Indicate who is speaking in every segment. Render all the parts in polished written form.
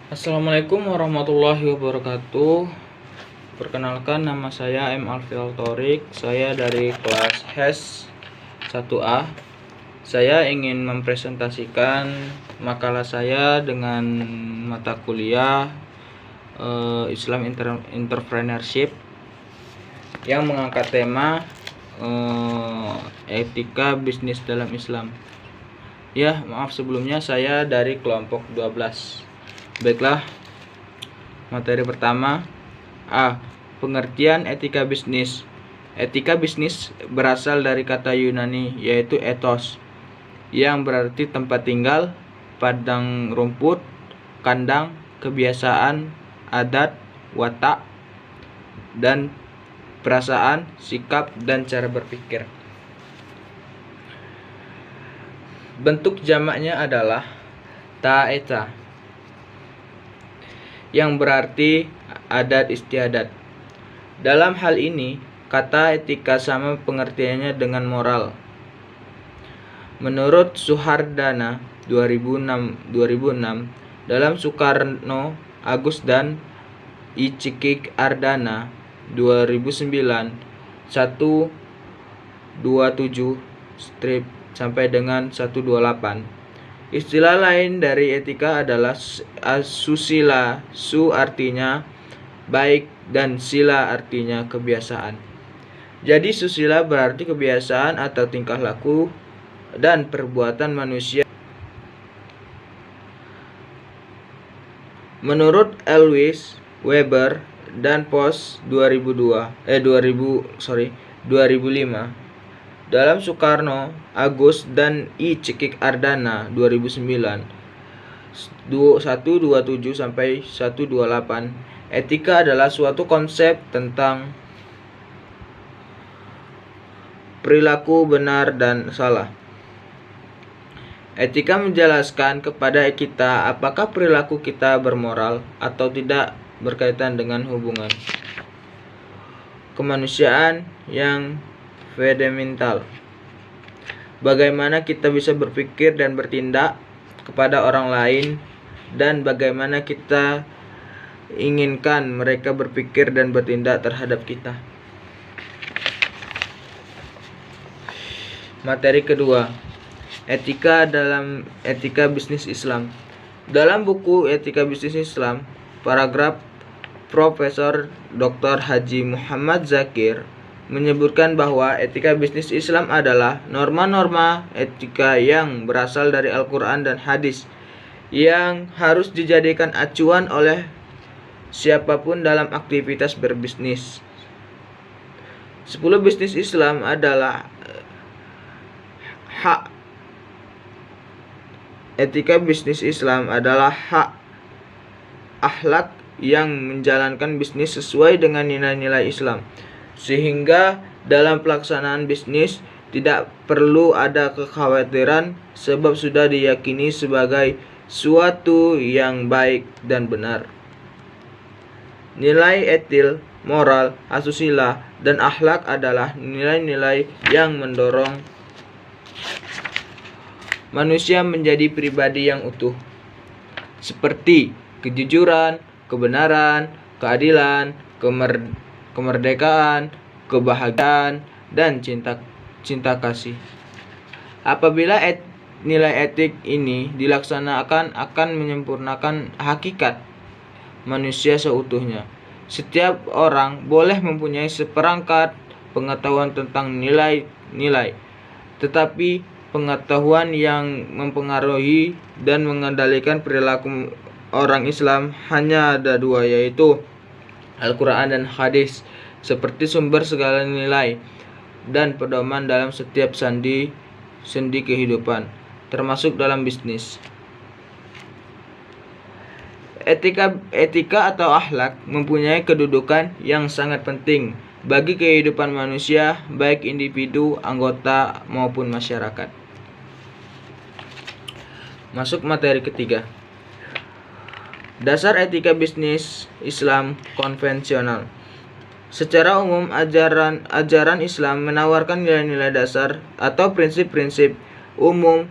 Speaker 1: Assalamualaikum warahmatullahi wabarakatuh. Perkenalkan, nama saya M. Alfiel Thorik. Saya dari kelas HES 1A. Saya ingin mempresentasikan makalah saya dengan mata kuliah Islam Entrepreneurship yang mengangkat tema etika bisnis dalam Islam. Ya, maaf sebelumnya, saya dari kelompok 12. Baiklah, materi pertama. A. Pengertian etika bisnis. Etika bisnis berasal dari kata Yunani yaitu ethos, yang berarti tempat tinggal, padang rumput, kandang, kebiasaan, adat, watak, dan perasaan, sikap, dan cara berpikir. Bentuk jamaknya adalah ta'eta, yang berarti adat istiadat. Dalam hal ini, kata etika sama pengertiannya dengan moral. Menurut Suhardana 2006, dalam Soekarno, Agus, dan I. Cikik Ardana 2009, 127 sampai dengan 128. Istilah lain dari etika adalah asusila. Su artinya baik dan sila artinya kebiasaan. Jadi susila berarti kebiasaan atau tingkah laku dan perbuatan manusia. Menurut Louis Weber dan Post 2005, dalam Soekarno, Agus, dan I. Cikik Ardana 2009, 127 sampai 128, etika adalah suatu konsep tentang perilaku benar dan salah. Etika menjelaskan kepada kita apakah perilaku kita bermoral atau tidak, berkaitan dengan hubungan kemanusiaan yang fundamental. Bagaimana kita bisa berpikir dan bertindak kepada orang lain, dan bagaimana kita inginkan mereka berpikir dan bertindak terhadap kita. Materi kedua, etika dalam etika bisnis Islam. Dalam buku Etika Bisnis Islam, paragraf Profesor Dr. Haji Muhammad Zakir menyebutkan bahwa etika bisnis Islam adalah norma-norma etika yang berasal dari Al-Quran dan hadis, yang harus dijadikan acuan oleh siapapun dalam aktivitas berbisnis. 10 bisnis Islam adalah hak. Etika bisnis Islam adalah hak akhlak yang menjalankan bisnis sesuai dengan nilai-nilai Islam, sehingga dalam pelaksanaan bisnis tidak perlu ada kekhawatiran sebab sudah diyakini sebagai suatu yang baik dan benar. Nilai etil, moral, asusila, dan akhlak adalah nilai-nilai yang mendorong manusia menjadi pribadi yang utuh, seperti kejujuran, kebenaran, keadilan, kemerdekaan, kebahagiaan, dan cinta kasih. Apabila nilai etik ini dilaksanakan, akan menyempurnakan hakikat manusia seutuhnya. Setiap orang boleh mempunyai seperangkat pengetahuan tentang nilai-nilai, tetapi pengetahuan yang mempengaruhi dan mengendalikan perilaku orang Islam hanya ada dua, yaitu Al-Quran dan hadis, seperti sumber segala nilai dan pedoman dalam setiap sendi kehidupan, termasuk dalam bisnis. Etika atau akhlak mempunyai kedudukan yang sangat penting bagi kehidupan manusia, baik individu, anggota, maupun masyarakat. Masuk materi ketiga. Dasar etika bisnis Islam konvensional. Secara umum, ajaran Islam menawarkan nilai-nilai dasar atau prinsip-prinsip umum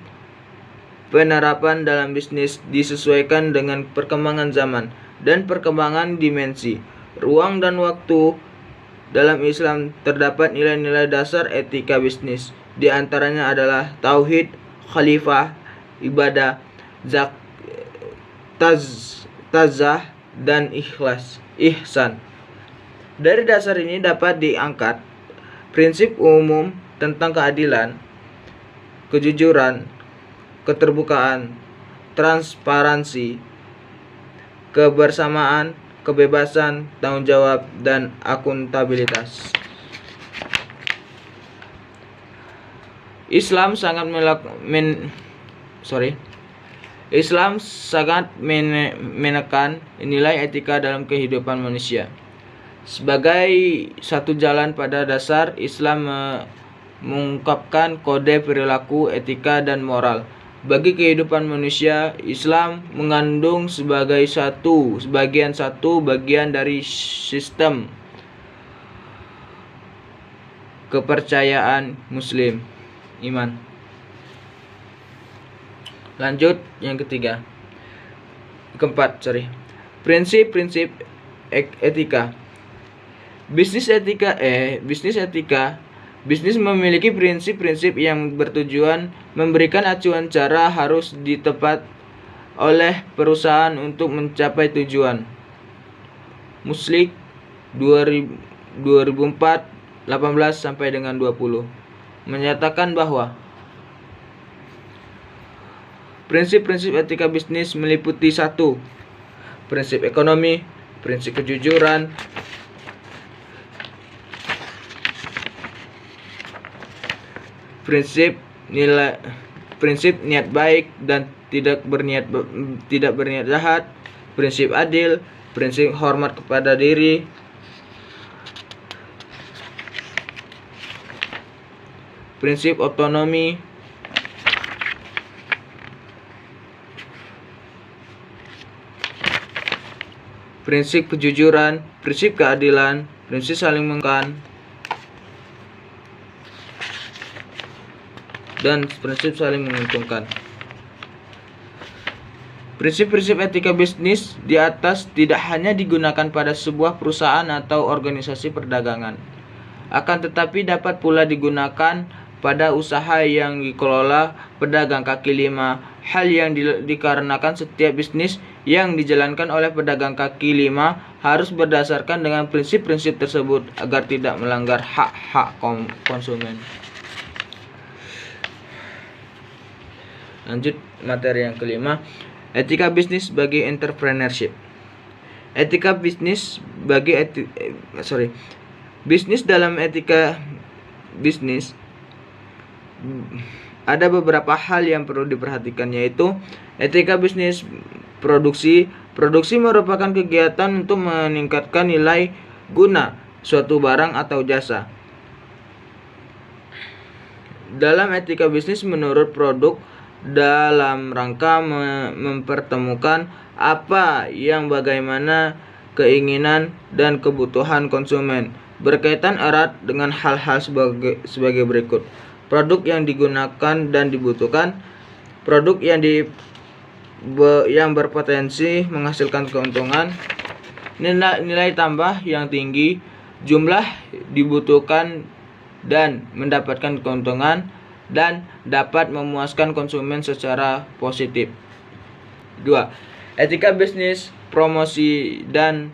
Speaker 1: penerapan dalam bisnis disesuaikan dengan perkembangan zaman dan perkembangan dimensi, ruang dan waktu. Dalam Islam terdapat nilai-nilai dasar etika bisnis. Di antaranya adalah tauhid, khalifah, ibadah, tazah, dan ihsan. Dari dasar ini dapat diangkat prinsip umum tentang keadilan, kejujuran, keterbukaan, transparansi, kebersamaan, kebebasan, tanggung jawab, dan akuntabilitas. Islam sangat menekan nilai etika dalam kehidupan manusia. Sebagai satu jalan pada dasar, Islam mengungkapkan kode perilaku, etika, dan moral. Bagi kehidupan manusia, Islam mengandung bagian dari sistem kepercayaan Muslim, iman. Lanjut yang keempat. Prinsip-prinsip etika. Bisnis memiliki prinsip-prinsip yang bertujuan memberikan acuan cara harus ditepat oleh perusahaan untuk mencapai tujuan. Muslik 2004 18-20 menyatakan bahwa prinsip-prinsip etika bisnis meliputi 1. Prinsip ekonomi, prinsip kejujuran, prinsip niat baik dan tidak berniat jahat, prinsip adil, prinsip hormat kepada diri, prinsip otonomi, prinsip kejujuran, prinsip keadilan, prinsip saling menguntungkan, dan prinsip saling menguntungkan. Prinsip-prinsip etika bisnis di atas tidak hanya digunakan pada sebuah perusahaan atau organisasi perdagangan, akan tetapi dapat pula digunakan pada usaha yang dikelola pedagang kaki lima. Hal yang dikarenakan setiap bisnis yang dijalankan oleh pedagang kaki lima harus berdasarkan dengan prinsip-prinsip tersebut agar tidak melanggar hak-hak konsumen. Lanjut materi yang kelima, etika bisnis bagi entrepreneurship. Etika bisnis bagi bisnis dalam etika bisnis ada beberapa hal yang perlu diperhatikan, yaitu etika bisnis produksi. Produksi merupakan kegiatan untuk meningkatkan nilai guna suatu barang atau jasa. Dalam etika bisnis menurut produk dalam rangka mempertemukan apa yang bagaimana keinginan dan kebutuhan konsumen, berkaitan erat dengan hal-hal sebagai berikut. Produk yang digunakan dan dibutuhkan, produk yang berpotensi menghasilkan keuntungan, nilai tambah yang tinggi, jumlah dibutuhkan dan mendapatkan keuntungan, dan dapat memuaskan konsumen secara positif. 2. Etika bisnis, promosi dan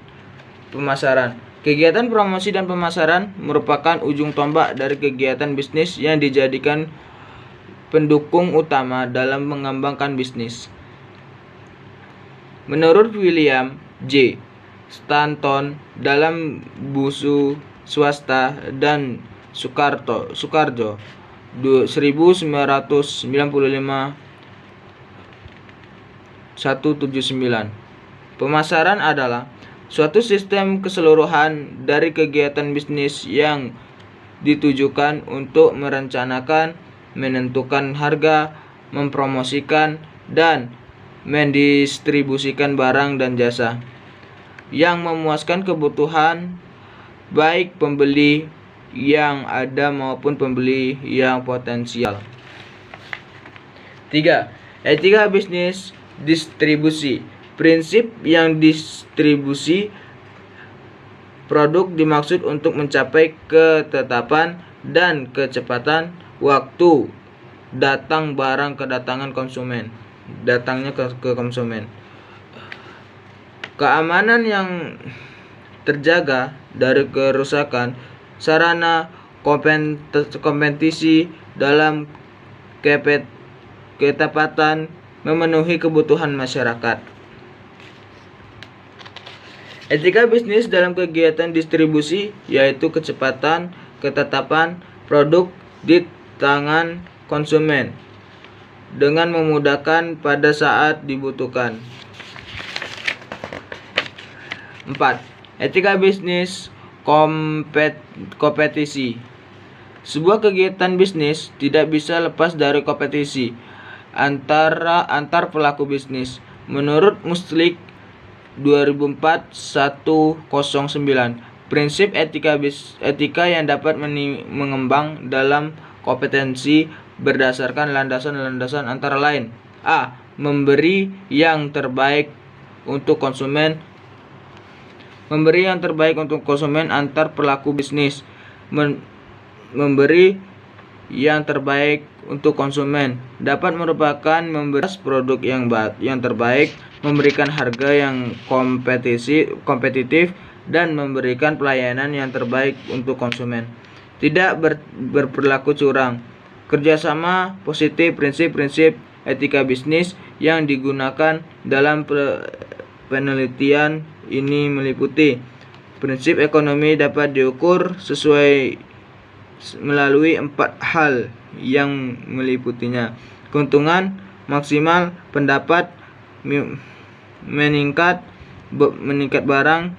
Speaker 1: pemasaran. Kegiatan promosi dan pemasaran merupakan ujung tombak dari kegiatan bisnis yang dijadikan pendukung utama dalam mengembangkan bisnis. Menurut William J. Stanton dalam buku Swasta dan Sukarjo 1995 179, pemasaran adalah suatu sistem keseluruhan dari kegiatan bisnis yang ditujukan untuk merencanakan, menentukan harga, mempromosikan, dan mendistribusikan barang dan jasa yang memuaskan kebutuhan baik pembeli yang ada maupun pembeli yang potensial. 3. Etika bisnis distribusi. Prinsip yang distribusi produk dimaksud untuk mencapai ketetapan dan kecepatan waktu datang barang datangnya ke konsumen. Keamanan yang terjaga dari kerusakan sarana kompetisi dalam ketepatan memenuhi kebutuhan masyarakat. Etika bisnis dalam kegiatan distribusi yaitu kecepatan ketetapan produk di tangan konsumen dengan memudahkan pada saat dibutuhkan. 4. Etika bisnis kompetisi. Sebuah kegiatan bisnis tidak bisa lepas dari kompetisi antar pelaku bisnis. Menurut Muslik 2004-109, prinsip etika yang dapat mengembang dalam kompetensi berdasarkan landasan-landasan antara lain: A. Memberi yang terbaik untuk konsumen. Memberi yang terbaik untuk konsumen antar pelaku bisnis. Memberi yang terbaik untuk konsumen dapat merupakan memberi produk yang terbaik, memberikan harga yang kompetitif, dan memberikan pelayanan yang terbaik untuk konsumen. Tidak berperilaku curang. Kerjasama positif. Prinsip-prinsip etika bisnis yang digunakan dalam penelitian ini meliputi: prinsip ekonomi dapat diukur sesuai melalui 4 hal yang meliputinya: keuntungan maksimal, pendapat meningkat barang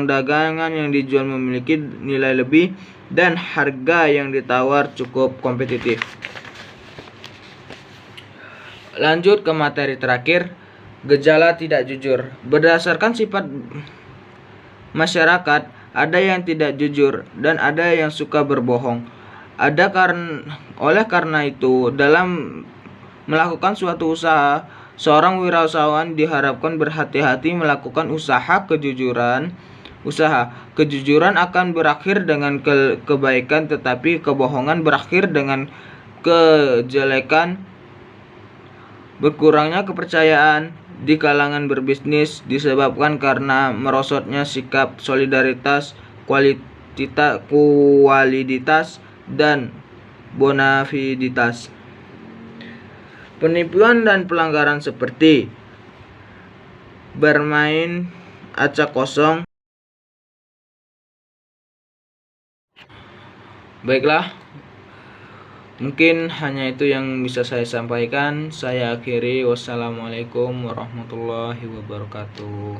Speaker 1: dagangan yang dijual memiliki nilai lebih, dan harga yang ditawar cukup kompetitif. Lanjut ke materi terakhir, gejala tidak jujur. Berdasarkan sifat masyarakat, ada yang tidak jujur dan ada yang suka berbohong. Oleh karena itu, dalam melakukan suatu usaha, seorang wirausahawan diharapkan berhati-hati melakukan usaha. Kejujuran akan berakhir dengan kebaikan, tetapi kebohongan berakhir dengan kejelekan. Berkurangnya kepercayaan di kalangan berbisnis disebabkan karena merosotnya sikap solidaritas, kualitas, dan bonafiditas. Penipuan dan pelanggaran seperti bermain acak kosong. Baiklah, mungkin hanya itu yang bisa saya sampaikan. Saya akhiri. Wassalamualaikum warahmatullahi wabarakatuh.